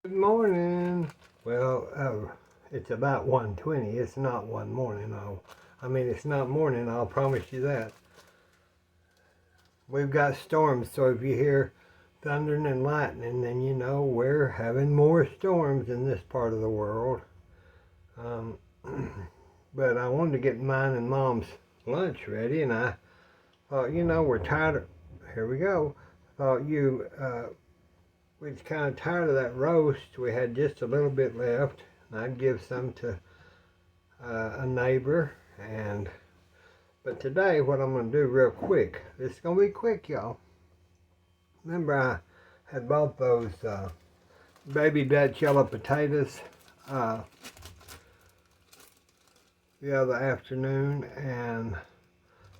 Good morning. Well, it's about 1:20. It's not one morning. It's not morning. I'll promise you that. We've got storms, so if you hear thundering and lightning, then you know we're having more storms in this part of the world. But I wanted to get mine and Mom's lunch ready, and I thought, we're tired of, here we go. We was kind of tired of that roast. We had just a little bit left, and I'd give some to a neighbor. But today, what I'm going to do real quick, it's going to be quick, y'all. Remember, I had bought those baby Dutch yellow potatoes the other afternoon, and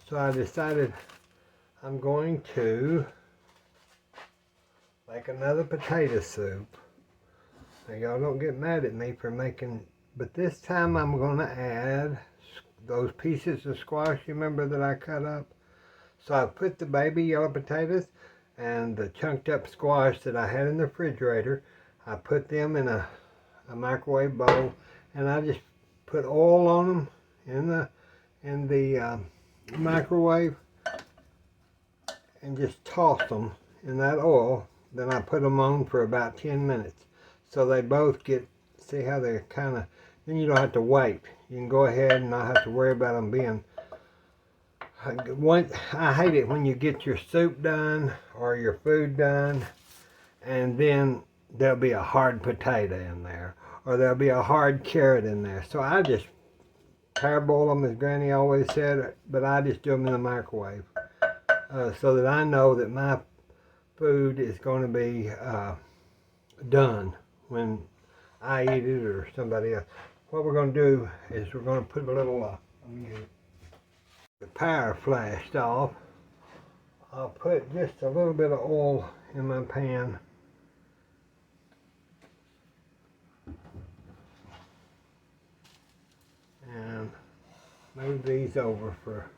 so I decided I'm going to make another potato soup. Now y'all don't get mad at me for making, but this time I'm going to add those pieces of squash, you remember, that I cut up. So I put the baby yellow potatoes and the chunked up squash that I had in the refrigerator, I put them in a microwave bowl, and I just put oil on them in the microwave and just toss them in that oil. Then I put them on for about 10 minutes. So they both get, see how they're kind of, then you don't have to wait. You can go ahead and not have to worry about them being, I hate it when you get your soup done or your food done, and then there'll be a hard potato in there, or there'll be a hard carrot in there. So I just parboil them, as Granny always said, but I just do them in the microwave so that I know that my food is going to be done when I eat it or somebody else. What we're going to do is we're going to put a little, the power flashed off. I'll put just a little bit of oil in my pan. And move these over for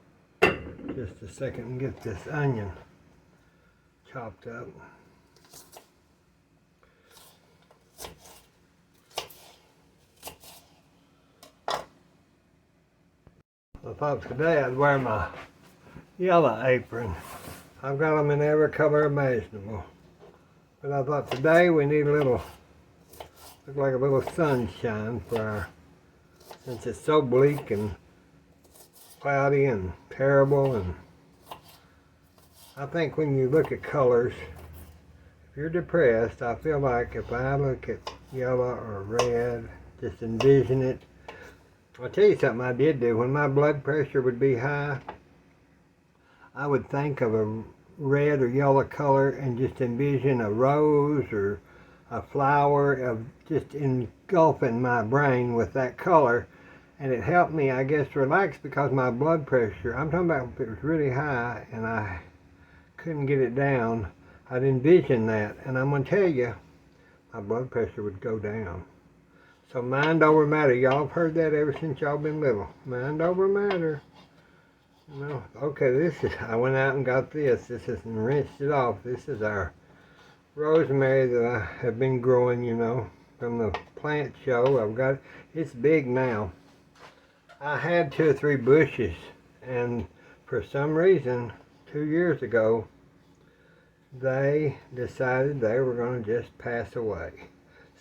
just a second and get this onion chopped up. I thought today I'd wear my yellow apron. I've got them in every color imaginable. But I thought today we need a little, look like a little sunshine for our, since it's so bleak and cloudy and terrible. And I think when you look at colors, if you're depressed, I feel like if I look at yellow or red, just envision it. I'll tell you something I did do. When my blood pressure would be high, I would think of a red or yellow color and just envision a rose or a flower, of just engulfing my brain with that color. And it helped me, I guess, relax, because my blood pressure, I'm talking about if it was really high and I couldn't get it down, I'd envision that, and I'm going to tell you, my blood pressure would go down. So mind over matter. Y'all have heard that ever since y'all been little. Mind over matter. Okay, I went out and got this. This is, and rinsed it off. This is our rosemary that I have been growing, from the plant show. I've got, it's big now. I had 2 or 3 bushes, and for some reason, 2 years ago, they decided they were going to just pass away.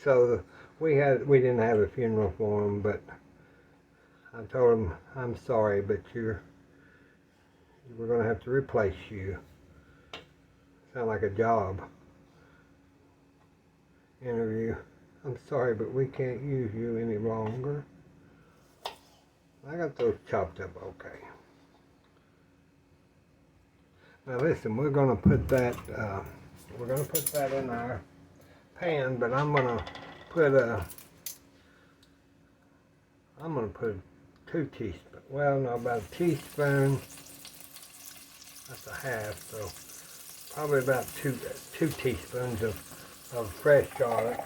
So we didn't have a funeral for them, but I told them, I'm sorry, but we're going to have to replace you. Sound like a job interview. I'm sorry, but we can't use you any longer. I got those chopped up okay. Now listen, we're going to put that in our pan, but I'm going to put 2 teaspoons. Well, no, about a teaspoon. That's a half, so probably about two teaspoons of fresh garlic.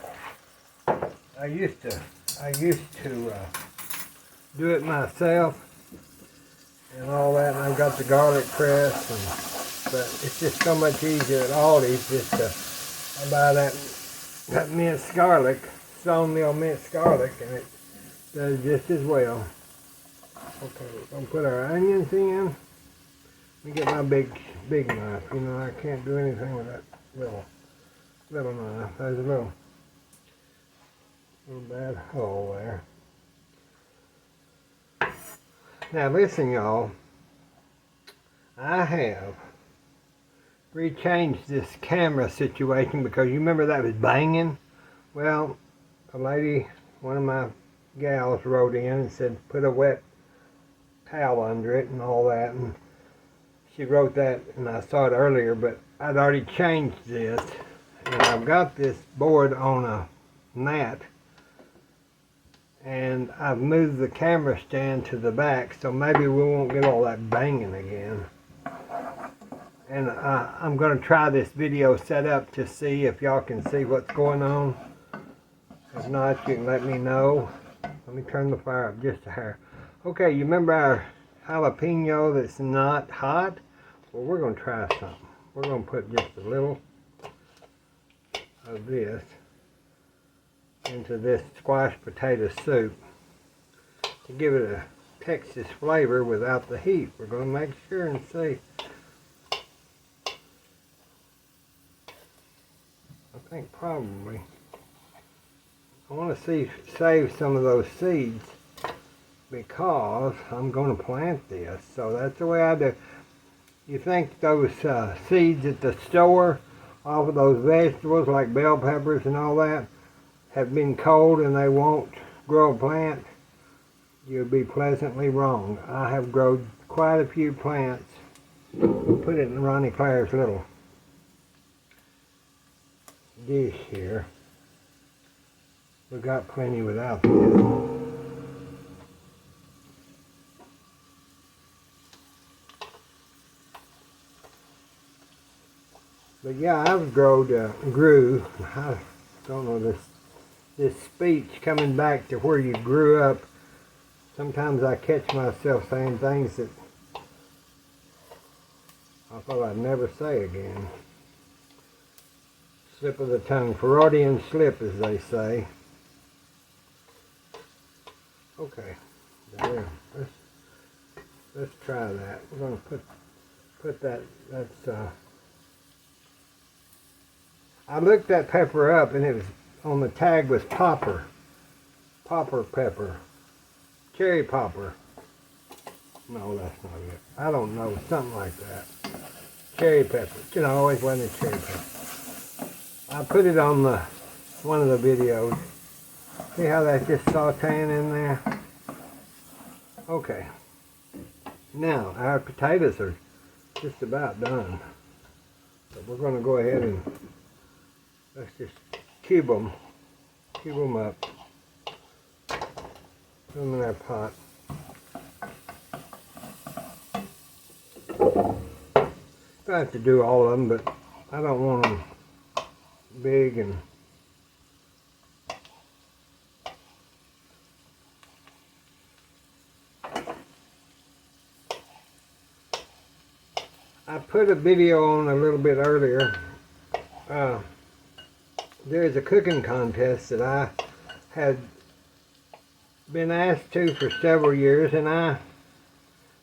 I used to do it myself and all that, and I've got the garlic press, but it's just so much easier at Aldi's just to buy that Got minced garlic, sawmill minced garlic, and it does just as well. Okay, we're gonna put our onions in. Let me get my big knife. You know, I can't do anything with that little knife. There's a little bad hole there. Now listen, y'all. I have rechanged this camera situation because you remember that was banging? Well, a lady, one of my gals wrote in and said put a wet towel under it and all that, and she wrote that, and I saw it earlier, but I'd already changed this, and I've got this board on a mat, and I've moved the camera stand to the back, so maybe we won't get all that banging again. And I'm going to try this video setup to see if y'all can see what's going on. If not, you can let me know. Let me turn the fire up just a hair. Okay, you remember our jalapeno that's not hot? Well, we're going to try something. We're going to put just a little of this into this squashed potato soup to give it a Texas flavor without the heat. We're going to make sure and see. I think probably I want to save some of those seeds because I'm going to plant this. So that's the way I do. You think those seeds at the store off of those vegetables like bell peppers and all that have been cold and they won't grow a plant? You'll be pleasantly wrong. I have grown quite a few plants. We'll put it in Ronnie Claire's little dish here. We've got plenty without this. But yeah, I've grew, I don't know, this speech coming back to where you grew up. Sometimes I catch myself saying things that I thought I'd never say again. Slip of the tongue, Freudian slip, as they say. Okay, there. Let's try that. We're going to put that. I looked that pepper up, and it was on the tag was popper pepper, cherry popper. No, that's not it. I don't know, something like that. Cherry pepper. You know, I always wanted cherry pepper. I put it on one of the videos. See how that's just sauteing in there? Okay. Now, our potatoes are just about done. So we're going to go ahead and let's just cube them up. Put them in our pot. Don't have to do all of them, but I don't want them big and I put a video on a little bit earlier. There's a cooking contest that I had been asked to for several years, and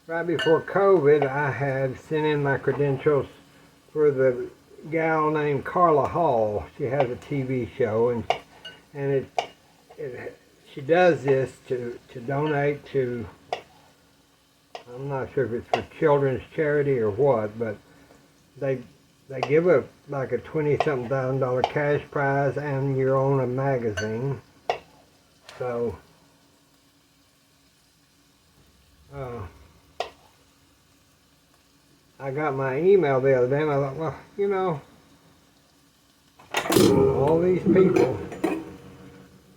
right before COVID, I had sent in my credentials for the gal named Carla Hall. She has a TV show, and she does this to donate to, I'm not sure if it's for children's charity or what, but they give like a $20-something thousand cash prize, and you own a magazine. So I got my email the other day, and I thought, well, you know, all these people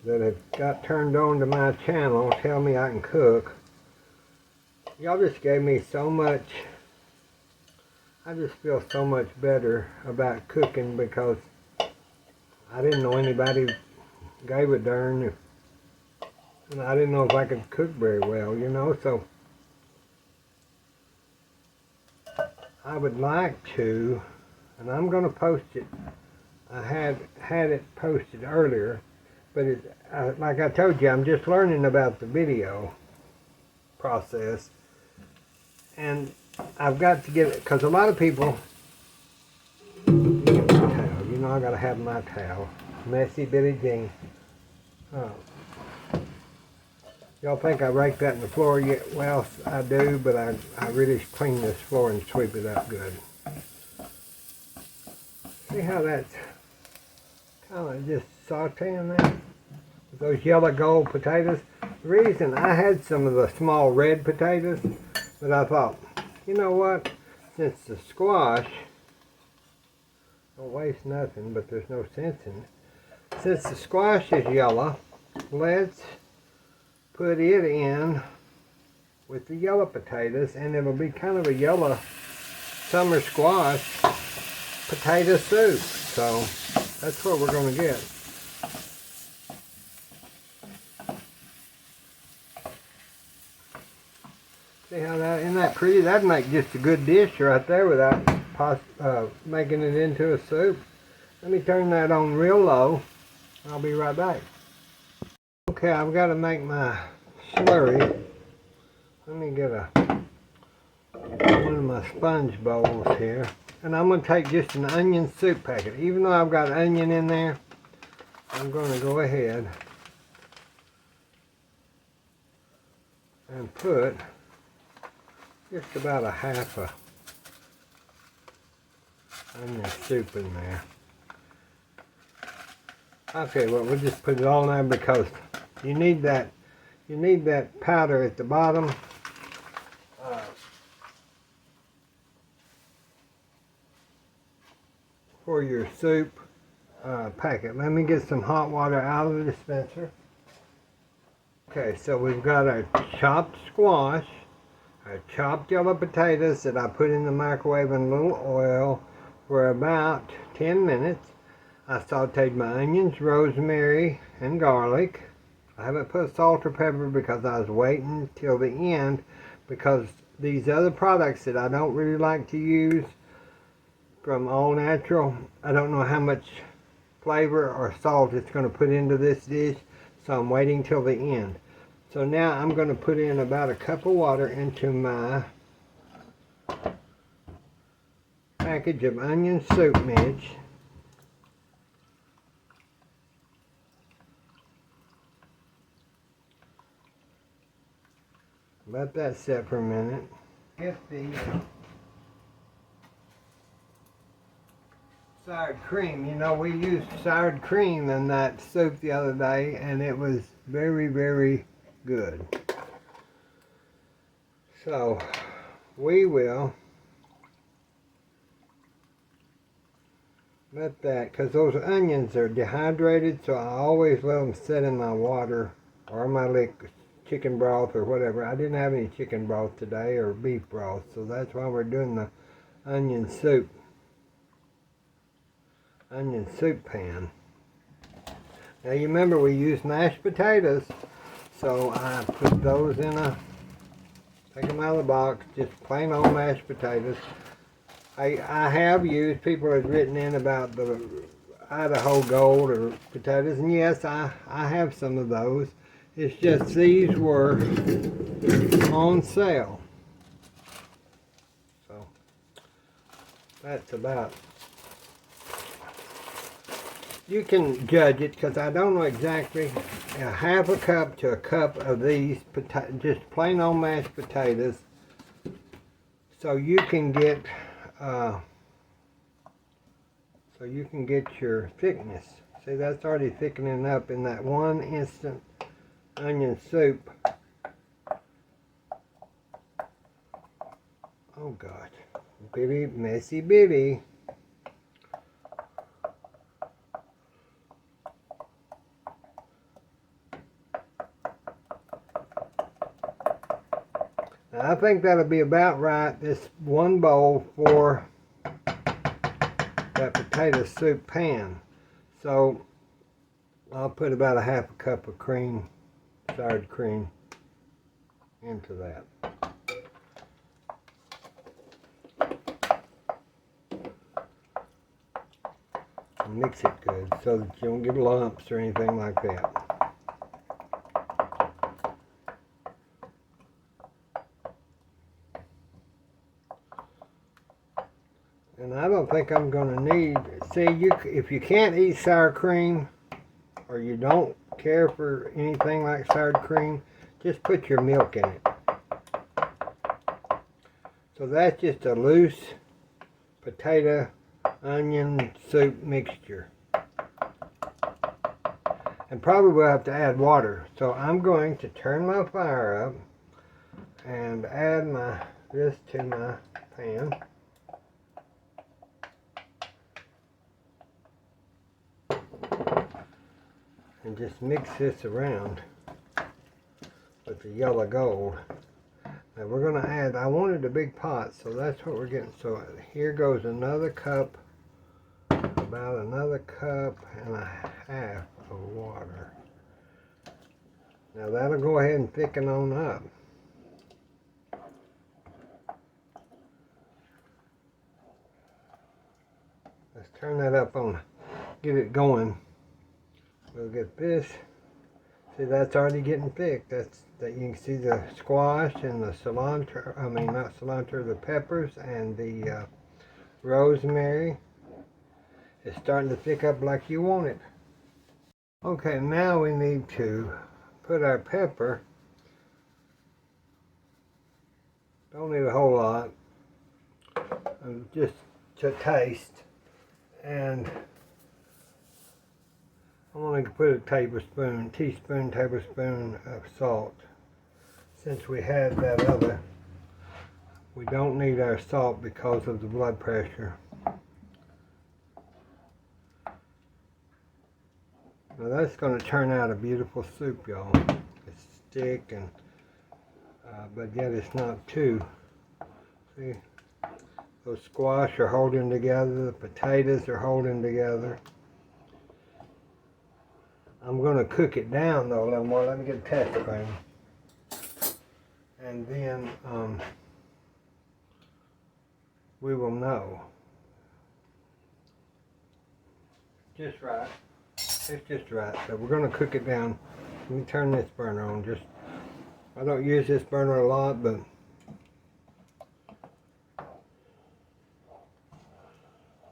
that have got turned on to my channel tell me I can cook. Y'all just gave me so much. I just feel so much better about cooking because I didn't know anybody gave a darn, and I didn't know if I could cook very well, you know. So I would like to, and I'm going to post it. I had it posted earlier, but like I told you, I'm just learning about the video process, and I've got to get it because a lot of people. Get my towel. You know I gotta have my towel. Messy Billie Jean. Oh. Y'all think I raked that in the floor yet? Well, I do, but I really clean this floor and sweep it up good. See how that's kind of just sauteing that? With those yellow gold potatoes. The reason I had some of the small red potatoes, but I thought, you know what? Since the squash, don't waste nothing, but there's no sense in it. Since the squash is yellow, let's put it in with the yellow potatoes, and it'll be kind of a yellow summer squash potato soup. So that's what we're going to get. See how that, isn't that pretty? That'd make just a good dish right there without making it into a soup. Let me turn that on real low. I'll be right back. Okay, I've got to make my slurry. Let me get one of my sponge bowls here. And I'm going to take just an onion soup packet. Even though I've got onion in there, I'm going to go ahead and put just about a half a onion soup in there. Okay, well we'll just put it all in there because you need that powder at the bottom. For your soup packet. Let me get some hot water out of the dispenser. Okay, so we've got our chopped squash, our chopped yellow potatoes that I put in the microwave in a little oil for about 10 minutes. I sauteed my onions, rosemary, and garlic. I haven't put salt or pepper because I was waiting till the end, because these other products that I don't really like to use from All Natural, I don't know how much flavor or salt it's going to put into this dish, so I'm waiting till the end. So now I'm going to put in about a cup of water into my package of onion soup mix. Let that set for a minute. Get the sour cream. You know, we used sour cream in that soup the other day, and it was very, very good. So we will let that, because those onions are dehydrated, so I always let them sit in my water or my chicken broth or whatever. I didn't have any chicken broth today or beef broth, so that's why we're doing the onion soup pan. Now you remember we used mashed potatoes, so I put those in take them out of the box, just plain old mashed potatoes. I have used, people have written in about the Idaho Gold or potatoes, and yes, I have some of those. It's just these were on sale. So that's about. You can judge it, because I don't know exactly. A half a cup to a cup of these just plain old mashed potatoes. So you can get your thickness. See, that's already thickening up in that one instant onion soup. Oh God, messy Billy. Now, I think that'll be about right. This one bowl for that potato soup pan. So I'll put about a half a cup of cream, soured cream, into that. and mix it good so that you don't get lumps or anything like that. And I don't think I'm going to need, see, if you can't eat sour cream, or you don't care for anything like sour cream, just put your milk in it. So that's just a loose potato onion soup mixture. And probably will have to add water. So I'm going to turn my fire up and add this to my pan. And just mix this around with the yellow gold. Now we're going to add, I wanted a big pot, so that's what we're getting. So here goes another cup, about another cup and a half of water. Now that'll go ahead and thicken on up. Let's turn that up on, get it going. We'll get this. See, that's already getting thick. That you can see the squash and the cilantro. I mean, not cilantro, the peppers and the rosemary. It's starting to thick up like you want it. Okay, now we need to put our pepper. Don't need a whole lot. Just to taste. And I'm going to put a teaspoon, tablespoon of salt. Since we had that other, we don't need our salt because of the blood pressure. Now that's going to turn out a beautiful soup, y'all. It's thick and, but yet it's not too. See, those squash are holding together, the potatoes are holding together. I'm going to cook it down though a little more. Let me get a test pan. And then we will know. Just right. It's just right. So we're going to cook it down. Let me turn this burner on. I don't use this burner a lot, but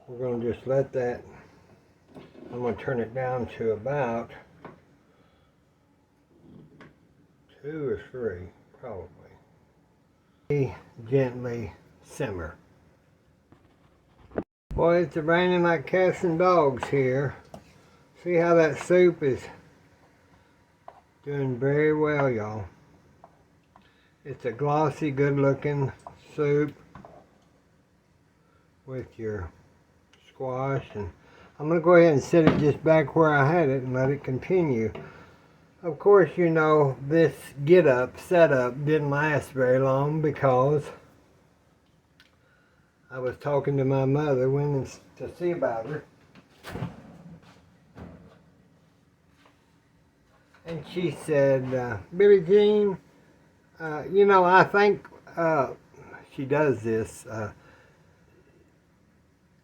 we're going to just let that. I'm going to turn it down to about 2 or 3, probably. Gently simmer. Boy, it's raining like cats and dogs here. See how that soup is doing very well, y'all. It's a glossy, good-looking soup with your squash, and I'm going to go ahead and set it just back where I had it and let it continue. Of course, you know, this setup didn't last very long because I was talking to my mother, went to see about her. And she said, Billie Jean, you know, I think she does this.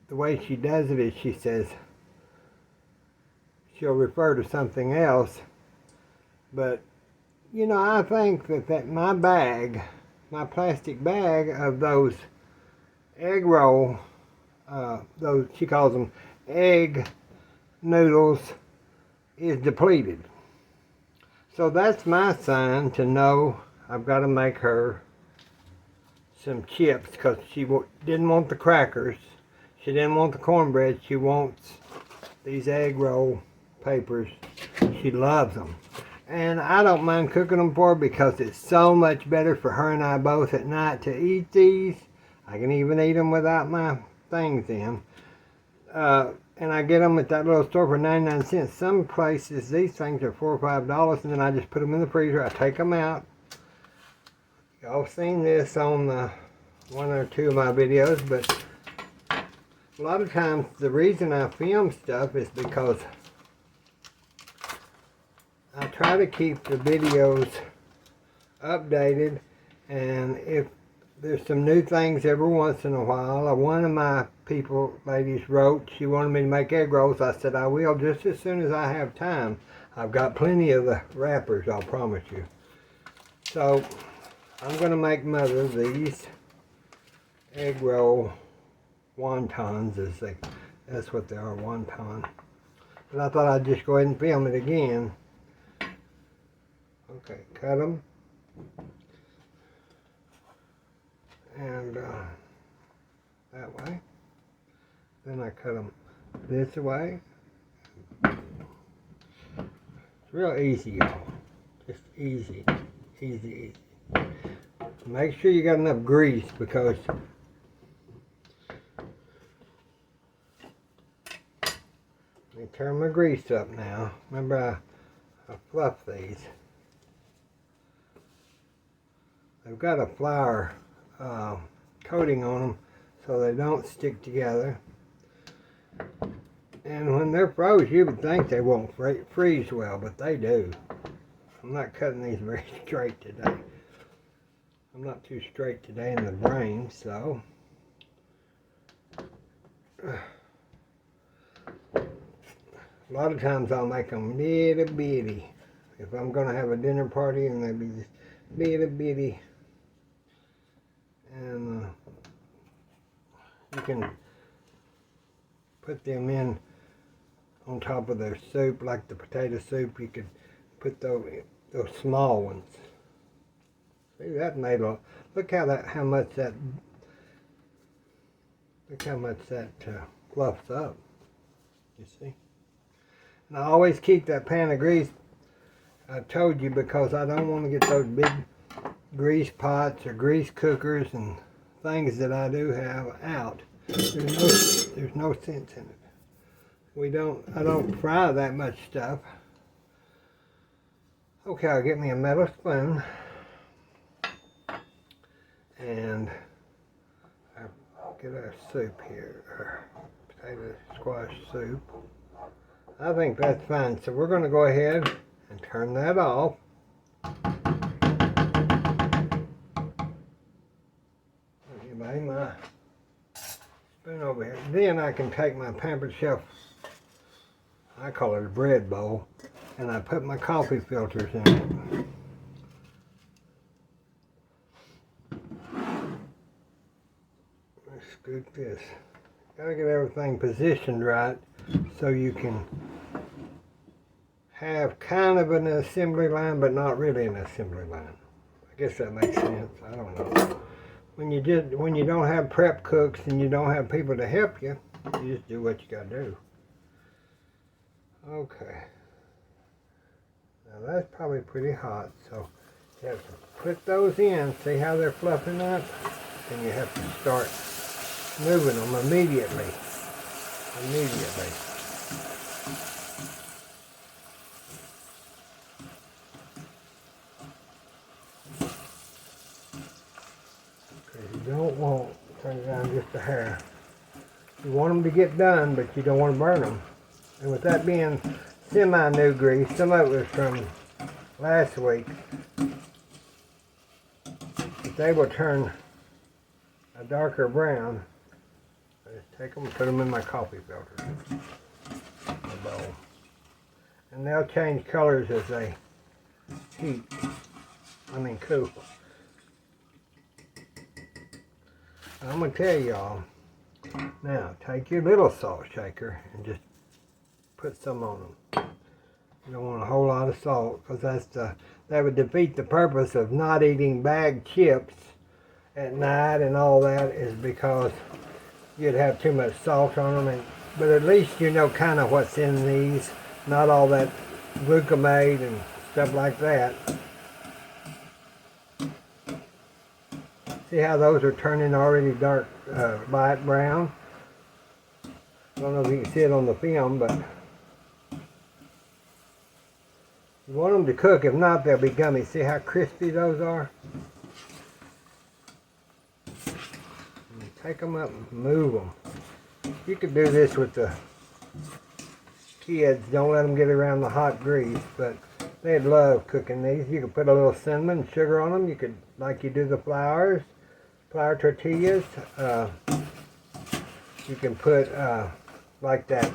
The way she does it is she says, she'll refer to something else, but you know, I think that my bag, my plastic bag of those egg roll, those, she calls them egg noodles, is depleted. So that's my sign to know I've got to make her some chips, because she didn't want the crackers, she didn't want the cornbread, she wants these egg roll papers. She loves them. And I don't mind cooking them for her because it's so much better for her and I both at night to eat these. I can even eat them without my things in. And I get them at that little store for 99 cents. Some places, these things are $4 or $5, and then I just put them in the freezer. I take them out. Y'all seen this on one or two of my videos, but a lot of times the reason I film stuff is because I try to keep the videos updated, and if there's some new things every once in a while, one of my ladies wrote, she wanted me to make egg rolls. I said I will just as soon as I have time. I've got plenty of the wrappers, I'll promise you. So I'm going to make Mother these egg roll wontons, that's what they are, wonton. But I thought I'd just go ahead and film it again. Okay, cut them. And that way. Then I cut them this way. It's real easy, y'all. Just easy, easy, easy. Make sure you got enough grease because let me turn my grease up now. Remember I fluffed these. They've got a flour coating on them so they don't stick together. And when they're froze, you would think they won't freeze well, but they do. I'm not cutting these very straight today. I'm not too straight today in the brain, so. A lot of times I'll make them little bitty. If I'm going to have a dinner party and they'll be just little bitty. And you can put them in on top of their soup, like the potato soup. You could put those small ones. See, that made a look how much that fluffs up. You see? And I always keep that pan of grease. I told you because I don't want to get those big grease pots or grease cookers and things that I do have out. There's no sense in it. I don't fry that much stuff. Okay, I'll get me a metal spoon and I'll get our soup here, our potato squash soup. I think that's fine. So we're going to go ahead and turn that off. Lay my spoon over here. Then I can take my Pampered Chef, I call it a bread bowl, and I put my coffee filters in it. Let's scoop this. Gotta get everything positioned right so you can have kind of an assembly line, but not really an assembly line. I guess that makes sense. I don't know. When you don't have prep cooks and you don't have people to help you, you just do what you gotta do. Okay. Now that's probably pretty hot, so you have to put those in. See how they're fluffing up? Then you have to start moving them immediately. Immediately. You don't want to turn it down just a hair. You want them to get done, but you don't want to burn them. And with that being semi-new grease, some of it was from last week, but they will turn a darker brown. I just take them and put them in my coffee filter, my bowl. And they'll change colors as they cool. I'm going to tell y'all, now take your little salt shaker and just put some on them. You don't want a whole lot of salt because that would defeat the purpose of not eating bagged chips at night, and all that is because you'd have too much salt on them. But at least you know kind of what's in these, not all that glutamate and stuff like that. See how those are turning already dark, light brown? I don't know if you can see it on the film, but you want them to cook. If not, they'll be gummy. See how crispy those are? And take them up and move them. You could do this with the kids. Don't let them get around the hot grease, but they'd love cooking these. You could put a little cinnamon and sugar on them. You could, like you do the flour tortillas. you can put like that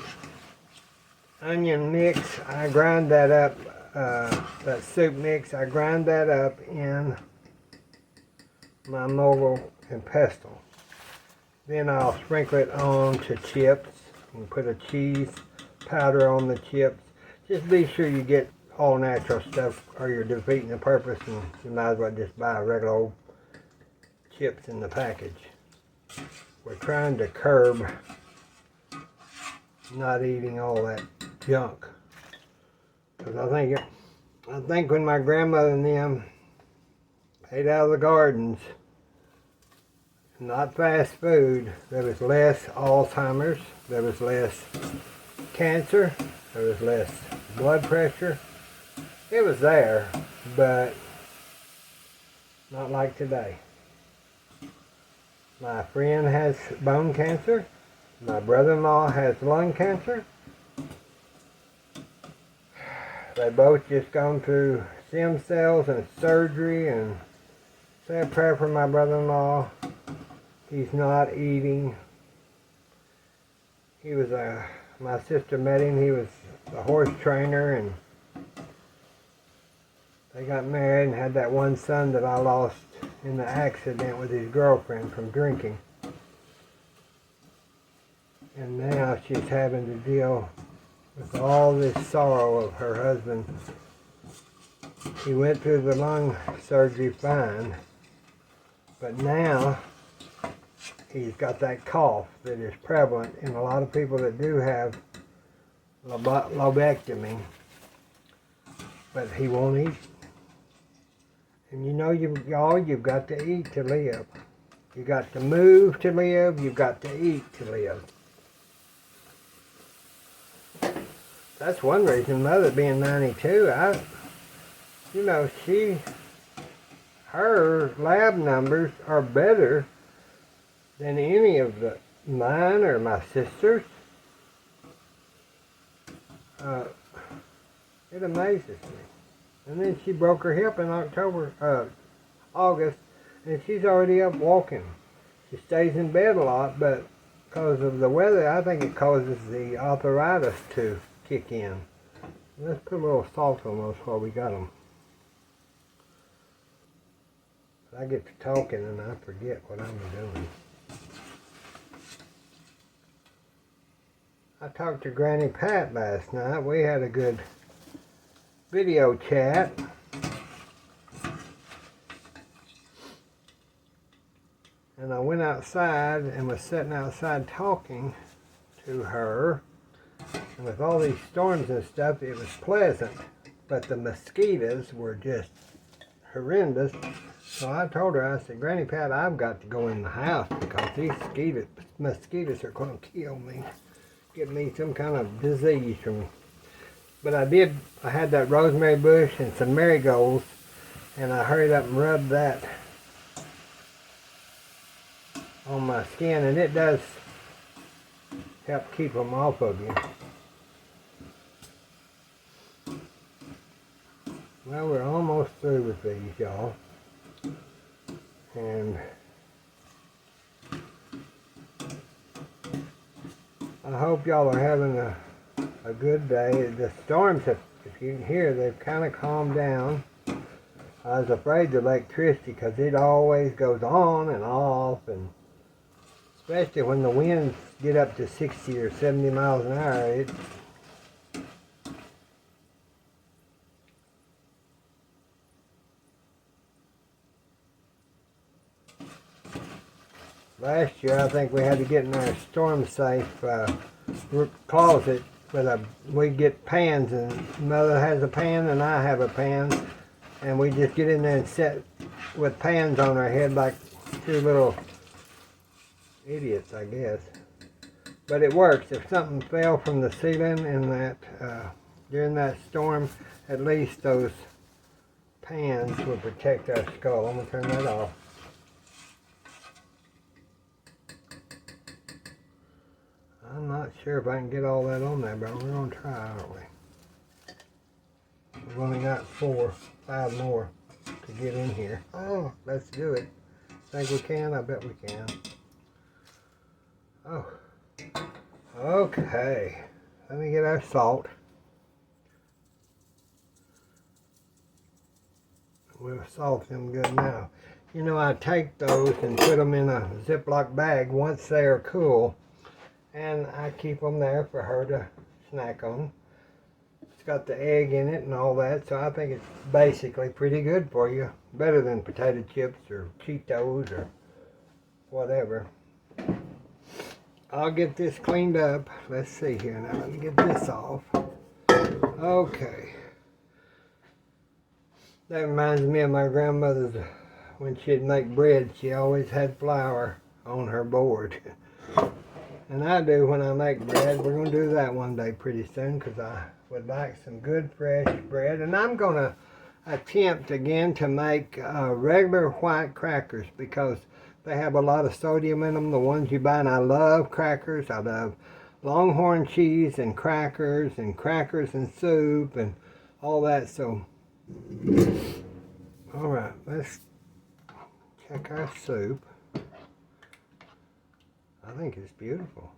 onion mix. I grind that up, that soup mix, I grind that up in my mogul and pestle. Then I'll sprinkle it on to chips and put a cheese powder on the chips. Just be sure you get all natural stuff or you're defeating the purpose, and you might as well just buy regular old chips in the package. We're trying to curb not eating all that junk. Because I think when my grandmother and them ate out of the gardens, not fast food, there was less Alzheimer's, there was less cancer, there was less blood pressure. It was there, but not like today. My friend has bone cancer. My brother-in-law has lung cancer. They both just gone through stem cells and surgery, and say a prayer for my brother-in-law. He's not eating. He was my sister met him. He was a horse trainer, and they got married and had that one son that I lost in the accident with his girlfriend from drinking. And now she's having to deal with all this sorrow of her husband. He went through the lung surgery fine, but now he's got that cough that is prevalent in a lot of people that do have lobectomy, but he won't eat. And you know, you've got to eat to live. You got to move to live. You've got to eat to live. That's one reason, Mother being 92, her lab numbers are better than any of mine or my sisters. It amazes me. And then she broke her hip in August, and she's already up walking. She stays in bed a lot, but because of the weather, I think it causes the arthritis to kick in. Let's put a little salt on those while we got them. I get to talking and I forget what I'm doing. I talked to Granny Pat last night. We had a good video chat. And I went outside and was sitting outside talking to her. And with all these storms and stuff, it was pleasant. But the mosquitoes were just horrendous. So I told her, I said, Granny Pat, I've got to go in the house because these mosquitoes are going to kill me. Get me some kind of disease from me. But I had that rosemary bush and some marigolds, and I hurried up and rubbed that on my skin, and it does help keep them off of you. Well, we're almost through with these, y'all. And I hope y'all are having a good day. The storms have, if you can hear, they've kind of calmed down. I was afraid of the electricity because it always goes on and off, and especially when the winds get up to 60 or 70 miles an hour, last year I think we had to get in our storm safe closet we get pans, and Mother has a pan and I have a pan, and we just get in there and sit with pans on our head like two little idiots, I guess. But it works. If something fell from the ceiling in that during that storm, at least those pans would protect our skull. I'm gonna turn that off. I'm not sure if I can get all that on there, but we're gonna try, aren't we? We've only got 5 more to get in here. Oh, let's do it. Think we can? I bet we can. Oh, Okay, let me get our salt. We'll salt them good now. You know, I take those and put them in a Ziploc bag once they are cool, and I keep them there for her to snack on. It's got the egg in it and all that, so I think it's basically pretty good for you. Better than potato chips or Cheetos or whatever. I'll get this cleaned up. Let's see here. Now let me get this off. Okay. That reminds me of my grandmother's, when she'd make bread, she always had flour on her board. And I do when I make bread. We're going to do that one day pretty soon because I would like some good fresh bread. And I'm going to attempt again to make regular white crackers because they have a lot of sodium in them, the ones you buy. And I love crackers. I love Longhorn cheese and crackers and soup and all that. So, all right, let's check our soup. I think it's beautiful.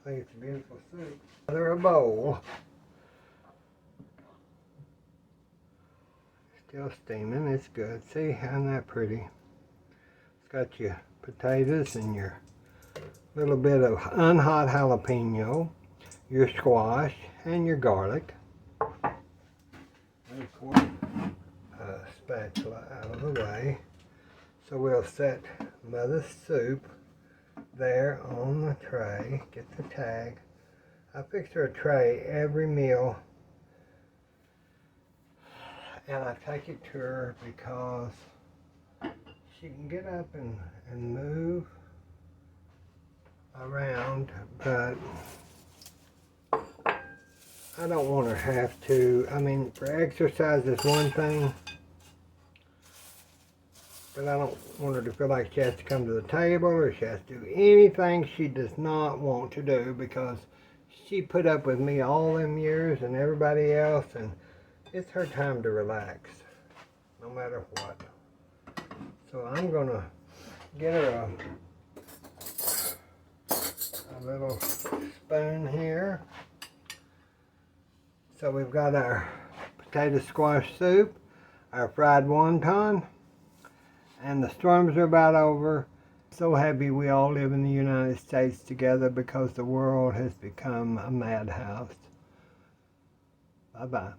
I think it's a beautiful soup. Another a bowl. Still steaming, it's good. See, isn't that pretty? It's got your potatoes and your little bit of unhot jalapeno, your squash, and your garlic. And of course, a spatula out of the way. So we'll set Mother's soup there on the tray. Get the tag. I fix her a tray every meal, and I take it to her because she can get up and move around, but I don't want her to have to. I mean, for exercise is one thing, but I don't want her to feel like she has to come to the table or she has to do anything she does not want to do because she put up with me all them years and everybody else, and it's her time to relax, no matter what. So I'm going to get her a little spoon here. So we've got our potato squash soup, our fried wonton, and the storms are about over. So happy we all live in the United States together because the world has become a madhouse. Bye-bye.